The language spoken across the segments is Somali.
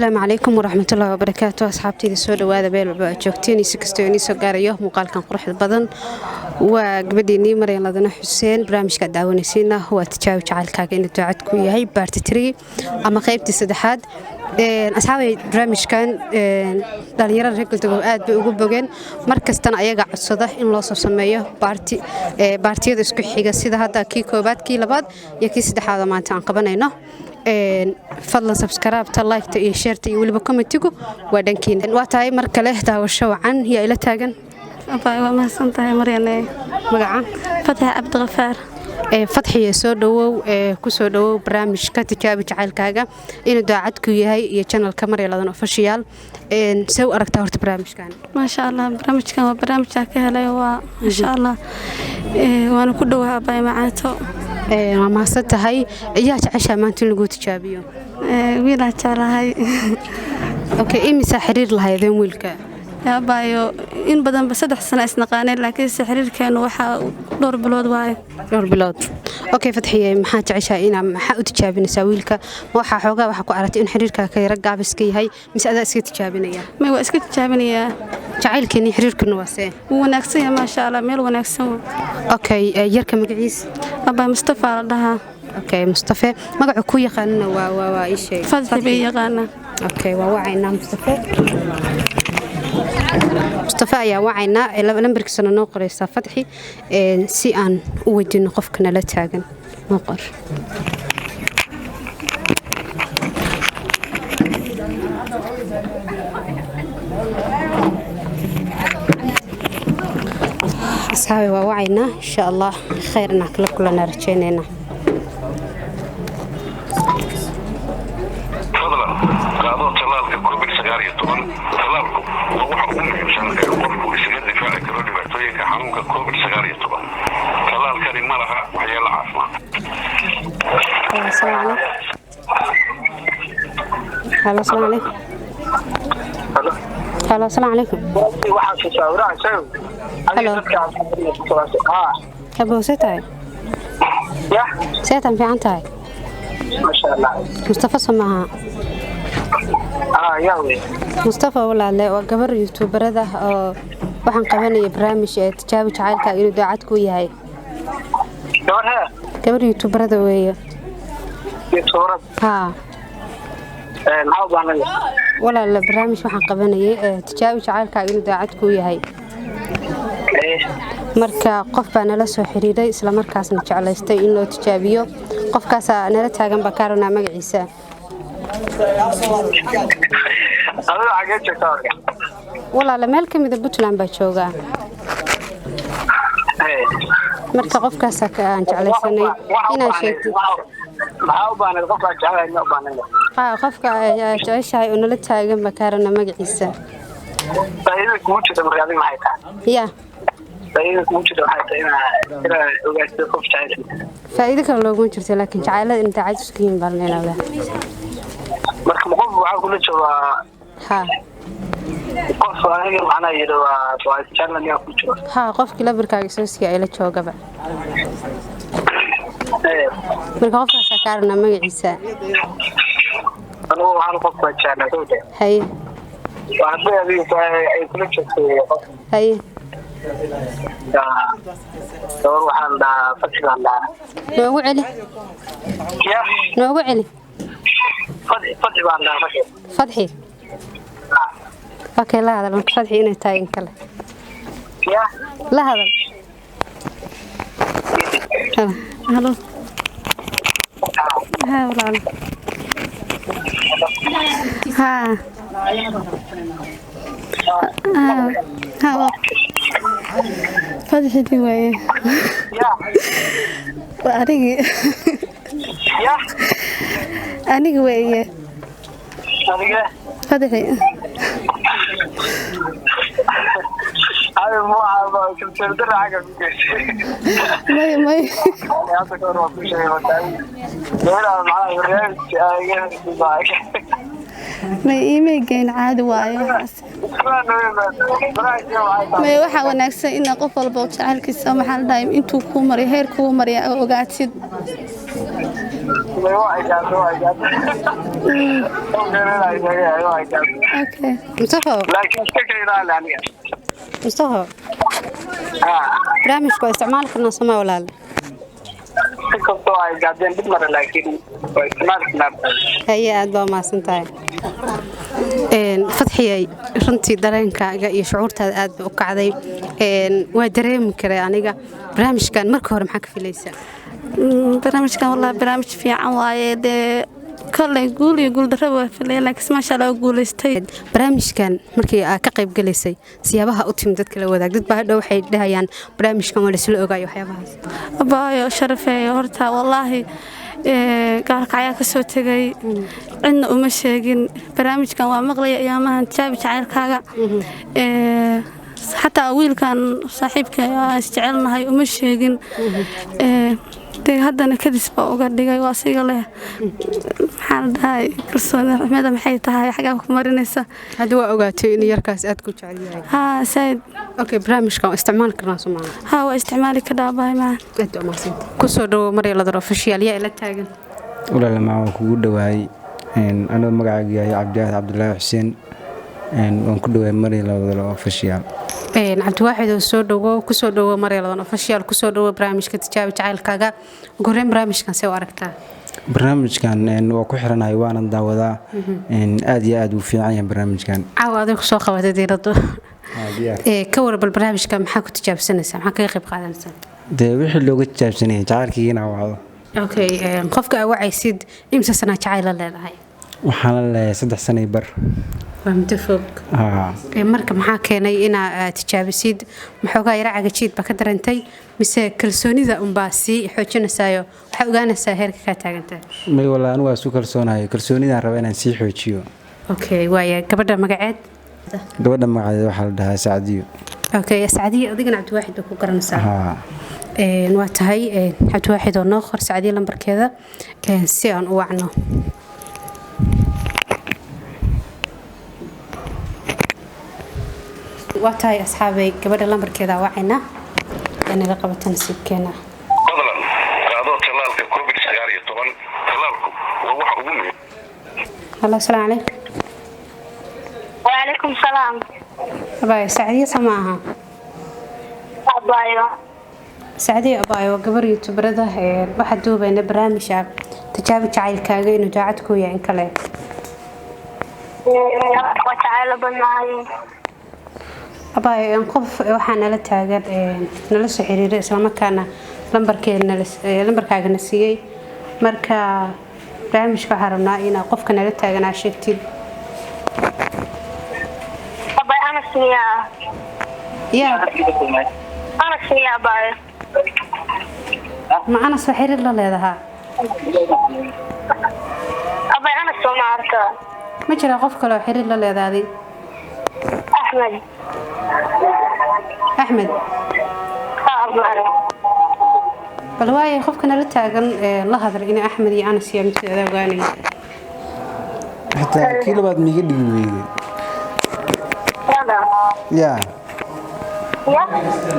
السلام عليكم ورحمة الله وبركاته أصحابتي سو dhawaada beel joogteen si kasto inii soo gaarayo muuqaalkan quruxda badan waa gabadheenii Maryan Ladana Xuseen barnaamijka daawanaysiina waa tijaabo jacaylkaaga inuu ducad ku yahay part 3 ama qaybtii saddexaad asxaabay barnaamijkan dhalinyarada reer Galdogob aad bay ugu bogeen markastana ayaga codsada in loo soo sameeyo partiyada isku xiga sida hadda kii koobaad kii labaad iyo kii saddexaad maanta aan qabanayno fadlan subscribe ta like ta iyo share ta iyo waliba commentigu waa dhankiina waa tahay mar kale daawasho wacan iyo ila taagan waa mahadsantahay Maryan magaca Fatxi Cabdiqafaar Fatxi soo dhawow ku soo dhawow barnaamijka tijaabo jacaylkaaga inuu daacad ku yahay iyo channelka Maryan Ladana official soo aragtaa horta barnaamijkan ma sha Allah barnaamijkan waa barnaamij ka helay waa ma sha Allah waana ku dhawahay bay macaato waa mahadsantahay ayaa jeceshaa maanta in lagu tijaabiyo wiilaa jeclahay okay imisa xiriir lahaydeen wiilka yaabayo in badan ba 3 sano isnaqaaneen laakiin xiriirkeenu waxa dhowr bilood waaye okay Fatxiye maxaa jeceshaa ina maxaa u tijaabinaysaa wiilka waxa xoogaa waxa ku aragtay in xiriirka ka yara gaabiska yahay mise adaa iska tijaabinaya ma waa iska tijaabinaya jacaylkeeni xiriirkuna waa see wanaagsan yahay ma sha Allah meel wanaagsan okay yarka magaciisa aba Mustafa la dhahaa okay Mustafa magacu ku yaqaanna waa ii sheeg Fatxi bay yaqaana okay waa wacayna Mustafa ayaa wacayna lambarkiisana noo qoraysa Fatxi si aan u weydiino qofka nala taagan noo qor asxaabi waa wacayna insha Allah khayrna kala kulana rajaynayna السلام عليكم هلا السلام عليكم هلا أبو ستاي يا سيتم في عنتاي ما شاء الله مصطفى سماها يا وي مصطفى ولا لا وقبر يوتيوبرده waxaan qabanayay barnaamij tijaabo jacaylka inuu daacad ku yahay gabar youtuberada weeye ha wala la barnaamij waxaan qabanayay tijaabo jacaylka inuu daacad ku yahay marka qof baa nala soo xiriiray isla markaasna jeclaystay in loo tijaabiyo qofkaas nala taagan bakaarna magaciisa wala la meel kamid ah Puntland baa jooga marka qofkaas aan jeclaysanay inaan sheegto qofka jeceshahay oo nala taagan bakaarna magaciisa faa'iido kale loogu jirto laakiin jacaylada inta caad isku yihiin baan leeyahay marka qof waxa kula joogaa ha qof aniga macna yiri waa channel ya ku jiro ha qofkii labarkaaga soo siiyay ila joogaba marka qofkaas kaarna magaciisa anuu hal qof waa channel hay waxba ay kula joogto hay door waxaan dhahaa Fatxi baan dhahaa noogu celi ya noogu celi Fatxi baan dhahaa Fatxi okay la hadal Fatxi inay tahay in kale ya la hadal halo ha walaal ha Fatxi di waaye aniga waaye Fatxi أنا مو عارف كم تقدر حاجة ما يعطيك روح في شيء مثلا لا معنا ريال ما iimayeen caadi waayo ma waxa wanaagsan in qof walba jacaylkiisa maxaa la dhahay intuu ku mariyo heer ku mariyo ogaatid okay لكن كيف يعني mustafa barnaamijku waa isticmaali karnaa somaa walaal كنت قاعدين بالمرة لكن ما haye aad baa mahadsan tahay fadxiyay runtii dareenkaaga iyo shucuurtaada aad bay u kacday waa dareemi karay aniga barnaamijkan marka hore maxaa ka filaysaa barnaamijkan wallahi barnaamij fiican waaye dee kolley guul iyo guul darro waa filay laakiin maasha Allah guuleystay barnaamijkan markii aad ka qayb galaysay siyaabaha u timid dadka la wadaag dad baa hadhow waxay dhahayaan barnaamijkan waa la isla ogaayo waxyaabahaas abaayo sharafeeyo horta wallahi gaalkacyaa ka soo tegay cidna uma sheegin barnaamijkan waa maqlaya ayaamahan tijaabi jacaylkaaga xataa wiilkan saaxiibka aan isjecelnahay uma sheegin dee haddana kadis baa uga dhigay waa siga leh maxaa la dhahay kalsooni raxmada maxay tahay xagaa ku marinaysa hadda waa ogaatay in yarkaas aad ku jecel yahay haa said okay barnaamijkan waa isticmaali karnaa somaa haa waa isticmaali ka dhaabay maan aad u mahadsan kusoo dhawo Maryladar official yaa ila taagan walaal ma waan kugu dhawaay anoo magacaygu yahay Cabdiwaahid Cabdullaahi Xuseen waan ku dhawaay Maryladar official cabdiwaaxid oo soo dhawo kusoo dhawo Maryladar official kusoo dhawo barnaamijka tijaabi jacaylkaaga goreen barnaamijkan see u aragtaa barnaamijkan waa ku xiranahay waana daawadaa aad iyo aad u fiican yahay barnaamijkan caawa adag soo qabatay diirado ka warbal barnaamijkan maxaa ku tijaabsanaysaa maxaa kaga qayb qaadanaysaa dee wixii looga tijaabsanayay jacaylkiina wacdo okay qofka aad wacaysid imsa sana jacayl leedahay waxaan la leeyahay 3 sano bar waa muddo fog marka maxaa keenay inaad tijaabisid maxoogaa yara cagajiid ba ka darantay mise kalsoonida unbaa sii xoojinaysayo waxaa ogaanaysaa heerka kaa taagantahay may walaa anigu waa isu kalsoonahay kalsoonidaan raba inaan sii xoojiyo okay waaya gabadha magaceed waxaa la dhahaa Sacdiyo okay Sacdiyo adigana Cabdiwaaxid ku garanaysaa waa tahay Cabdiwaaxid oo noo qor Sacdiyo lambarkeeda si aan u wacno waa tahay asxaabay gabadha lambarkeeda wacayna inaga qabatan nasiibkeena fadlan qaado talaalka COVID-19 talaalku waa wax ugu muhiim Hello salaam alaykum وعليكم السلام abaayo Sacdiyo samaaha أبايو Sacdiyo abaayo gabar youtuberada waxa duubayna barnaamijka tijaabi jacaylkaaga inuu daacad ku yahay in kale وتعالى بالنهاية abaayo qof waxa nala taagan nala soo xiriiray isla markaana lambarkaaga na siiyay marka barnaamijka waxaan rabnaa in qofka nala taagan aad sheegtid أباي أنا سمية yaa أنا سمية أباي ma ana soo xiriir la leedahay أباي أنا سمية عرفة ma jira qof kale oo xiriir la leedahay أحمد Axmed أباي bal waayay qofka nala taagan la hadal in Axmed iyo Anas iyo mid ogaanay hatta kii labaad miga dhigi weeyay هذا yaa يا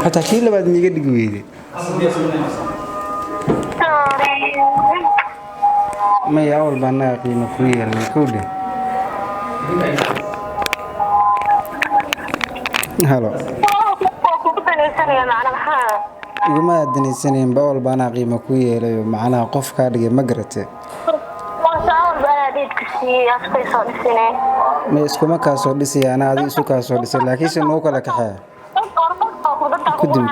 hatta kii labaad miga dhigi weeyay سوري may awal baan qiimo ku yeelay kowde halo iguma aadinaysaneen bawal baana qiimo ku yeelay macnaha qof ka dhigay ma garatay ma iskuma ka soo dhisay ana adiga isu ka soo dhisay laakiin si noo kala kaxay kudim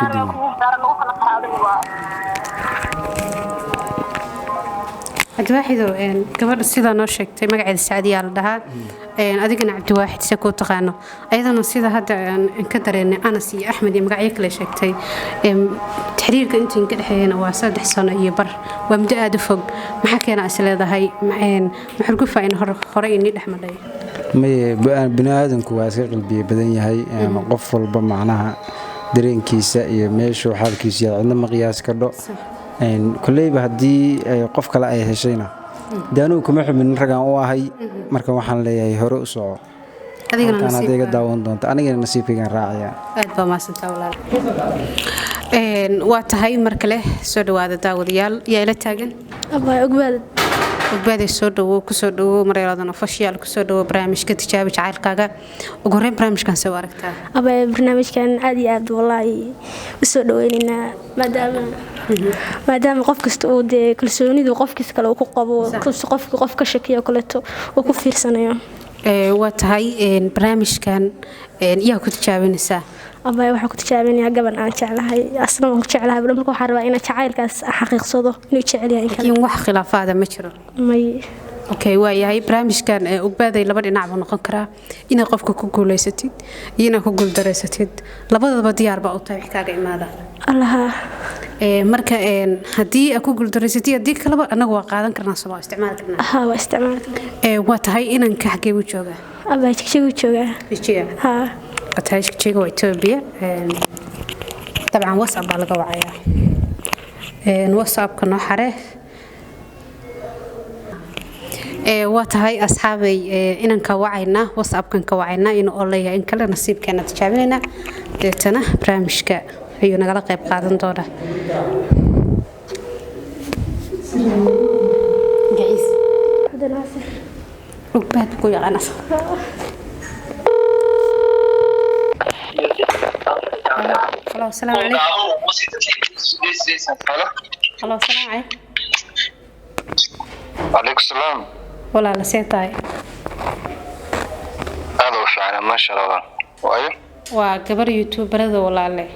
Cabdiwaaxid gabadha sida noo sheegtay magaceeda Sacdiyo la dhahaa adigana Cabdiwaaxid si ku taqaano ayadana sida hadda ka dareenay Anas iyo Axmed iyo magacyo kale sheegtay xiriirka intii ka dhaxeeyna waa 3 sano iyo bar waa muddo aad u fog maxaa keenay is leedahay maxay ku faa'iin hore inii dhaxmaday may bani'aadamku waa iska qalbiye badan yahay qof walba macnaha dareenkiisa iyo meesha xaalkiisa cidna ma qiyaas ka dho kuleyba hadii qof kale ay heshayna daanu kuma xubin ragaan u ahay marka waxaan leeyahay hore u soo adigana nasiibka daawan doonta anigana nasiibkayga raacaya aad baa maasanta walaal waa tahay mar kale soo dhawaada daawadayaal yaa ila taagan abaa ogbaad ogbaday soo dhawo ku soo dhawo mareeladan official ku soo dhawo barnaamijka tijaabi jacaylkaaga ugu horeyn barnaamijkan soo aragtaa abay barnaamijkan aad iyo aad wallahi u soo dhaweynina maadaama qof kasta uu de kalsoonidu qofkiis kale uu ku qabo qof ka shakiyo kaleeto uu ku fiirsanayo waa tahay barnaamijkan yaa ku tijaabinaysaa abay waxa ku tijaabinaya gaban aan jeclahay asna waan ku jeclahay marka waxaan rabaa inaan jacaylkaas xaqiiqsado inuu jecel yahay in wax khilaafaad ma jiro may okay waa yahay barnaamijkan ogbaday laba dhinac buu noqon karaa inaad qofka ku guuleysatid iyo inaad ku guuldareysatid labadaba diyaar baa u tahay wax kaaga imaada allaha marka haddii aad ku guuldareysatid haddii kaleba anagu waa qaadan karnaa soo isticmaali karnaa waa isticmaali karnaa waa tahay inaan ka xagee u joogaa abay jigjiga joogaa jigjiga tahay jigjiga waa Itoobiya dabcan WhatsApp baa laga wacayaa WhatsApp-ka noo xare waa tahay asxaabay inaan ka wacayna WhatsApp-kan ka wacayna in oo leeyahay in kale nasiibkeena tijaabinayna deetana barnaamijka ayuu nagala qayb qaadan doonaa gays ogbaad ku yaqaan Hello, السلام عليكم. Hello, السلام عليكم. عليكم السلام. ولا لا سيتاي. هذا وفعنا ما شاء الله. وأيه؟ وكبر يوتيوبر ولا لا.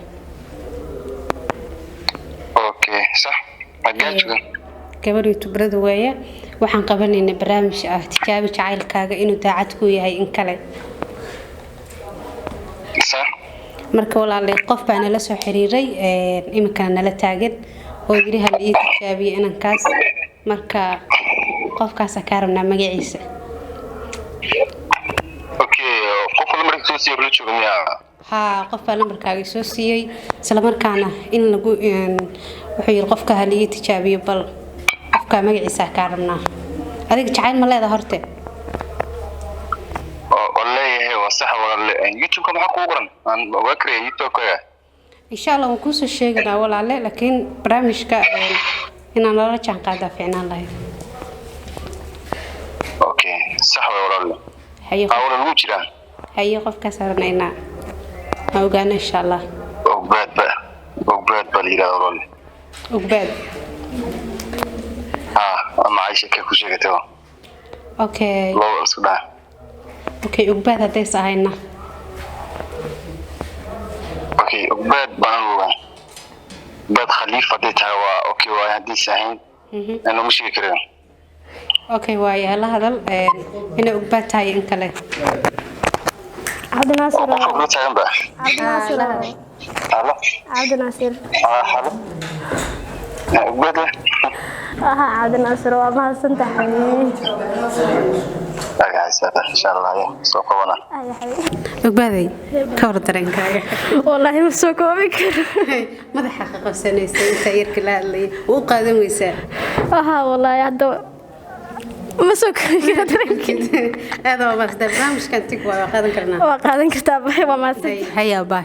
أوكي صح. مجالك. كبر يوتيوبر ويا waxaan qabanayna barnaamij ah tijaabi jacaylkaaga inuu daacad ku yahay in kale. صح. marka walaalay qof baan la soo xiriiray imikana nala taagan oo yiri hal ii tijaabiye inankaas marka qofkaas ka rabnaa magaciisa okay qof lambarka soo siiyay la joogo miyaa qof lambarkaaga soo siiyay isla markaana in lagu wuxuu yiri qofka hal ii tijaabiye bal qofka magaciisa ka rabnaa adiga jacayl ma leedahay horte صح ولا يوتيوب كم حقوق قرن أنا بكره يوتيوب كيا إن شاء الله ونكوس الشيء ده ولا لا لكن برامج كا إن أنا لا كان قاعدة فينا الله أوكي صح ولا لا هي أول الوجرة هي قف كسرنا هنا أوجانا إن شاء الله أوباد باليرا ولا أوباد أنا عايشة كيف شيء كتير أوكي لا أصدق اوكي وبعد هذا ساعنا اوكي وبعد بانوا بعد خليفه ديتها اوكي وهذه ساعين انا مش فاكر اوكي وايا لا هذا هنا وبعد تاي ان كله عبد الناصر عبد الناصر حلو وبعد عبد الناصر وما سنتحي إن شاء الله سوق وانا. وبعدين كور درنكاga. والله ما سوق وبك. ما ذا حقق سنيسين سير كلا اللي وقادم ويسا. والله هذا ما سوق درنك. هذا ما بس ده مش كان تقوى وقادم كرنا. وقادم كتاب وما هيا باي.